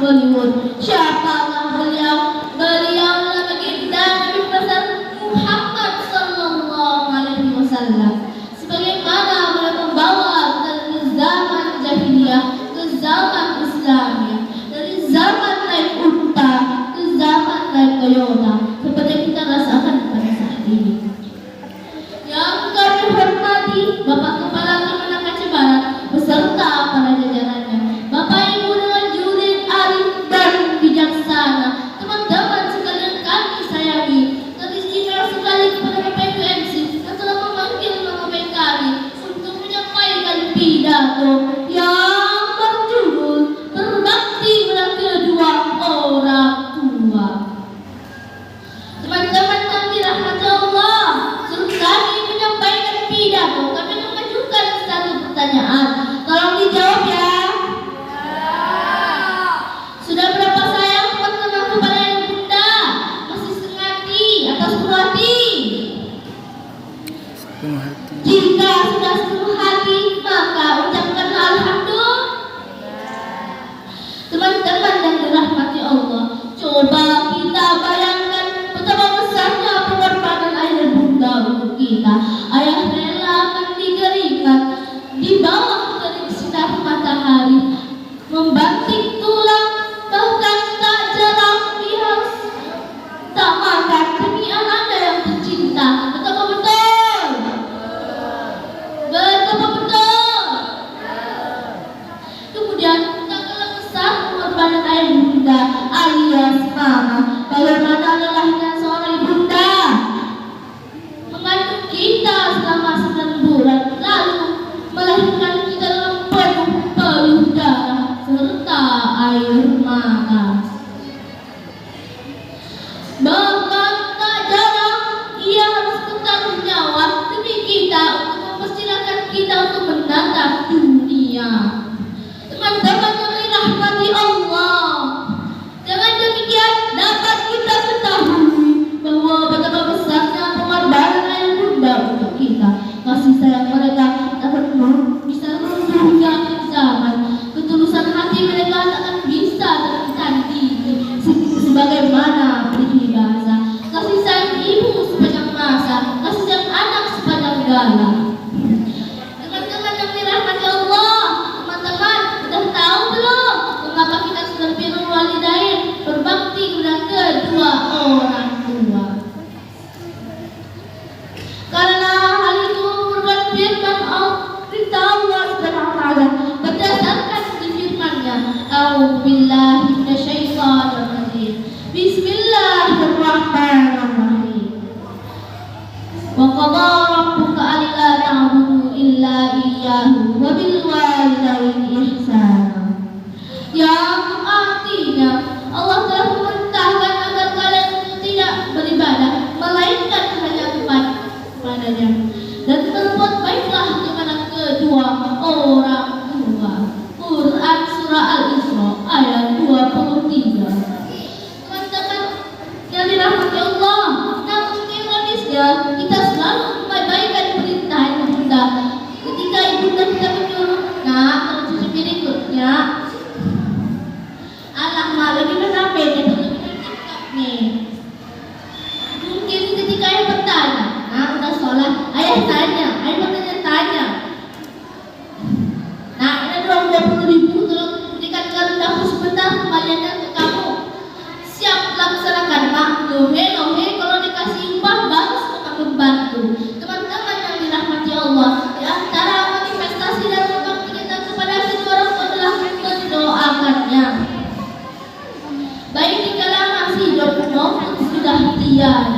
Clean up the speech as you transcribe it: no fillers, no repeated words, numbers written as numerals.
Hollywood. Siapakah beliau? Beliau adalah baginda Nabi besar Muhammad Sallallahu Alaihi Wasallam. Sebagaimana beliau membawa dari zaman jahiliyah ke zaman Islamiyah, dari zaman naik unta ke zaman naik Toyota, seperti yang kita rasakan pada saat ini. Yang kami hormati Bapak Kepala Kemenak Aceh Barat beserta para jajarannya, Bapak Ibu dengan jujur, arif dan bijaksana, teman-teman sekalian kami sayangi, teristimewa sekali kepada Bapak Ibu MC yang telah memanggil nama baik kami untuk menyampaikan pidato yang berjudul berbakti pada kedua orang tua. Teman-teman yang dirahmati Allah, sebelum kami menyampaikan pidato, kami akan mengajukan satu pertanyaan. Tolong dijawab ya. Sudah berapa sayang teman-teman kepada yang bunda? Masih setengah hati atau sepenuh hati? Jika sudah sepenuh hati, maka ucapkan alhamdulillah. Teman-teman yang dirahmati Allah, coba kita bayangkan betapa besarnya pengorbanan ayah bunda untuk kita. Ayah rela mandi keringat di bawah terik sinar matahari, membanting tulang, bahkan tak jarang dia tak makan demi anaknya yang tercinta. Betapa betul? Betapa betul? Kemudian tak kalah besar pengorbanan ayah bunda alias mama. Bagaimana lelahnya seorang ibunda mengandung kita selama 9 bulan, lalu melahirkan kita dalam peluh darah serta air mata. Bahkan tak jarang ia harus bertaruh nyawa demi kita untuk mempersilahkan kita untuk menatap dunia. Teman-teman yang dirahmati Allah, dengan demikian dapat kita ketahui bahwa betapa besarnya pengorbanan ayah bunda untuk kita. Kasih sayang mereka dapat bisa meruntuh hingga akhir zaman. Ketulusan hati mereka takkan bisa tertandingi sebagaimana peribahasa. Kasih sayang ibu sepanjang masa, kasih sayang anak sepanjang gala. Teman-teman yang dirahmati Allah, teman-teman sudah tahu belum mengapa kita sudah birrul walidain, berbakti kepada kedua orang tua? Karena hal itu merupakan firman Allah Subhanahu wa taala berdasarkan firman-Nya, A'udzubillahi minasyaitonir rajim. Bismillahirrahmanirrahim. Wa qadha rabbuka alla ta'budu illa iyyahu wa bil walidayni ihsana. Yang artinya Allah telah memerintahkan agar kalian tidak beribadah melainkan hanya kepadanya, dan berbuat baiklah kepada kedua orang tua. Quran surah Al-Isra ayat 23. Teman-teman yang dirahmati Allah, namun ironisnya kita selalu mengabaikan perintah ibunda. Ketika ibunda kita menyuruh, nak cuci piring berikutnya, anak malah kita sampai dia tutup nih. Mungkin ketika ayah bertanya, nah udah sholat, ayah tanya, tanya, nah ini uang 20.000, tolong berikan aku sebentar kembaliannya ke kamu. Siap laksanakan mak. Lohe, kalau dikasih upah bagus akan membantu. Teman-teman yang dirahmati Allah, di antara manifestasi dan berbakti kita kepada kedua orang tua adalah mendoakannya, baik dikala masih hidup maupun sudah tiada.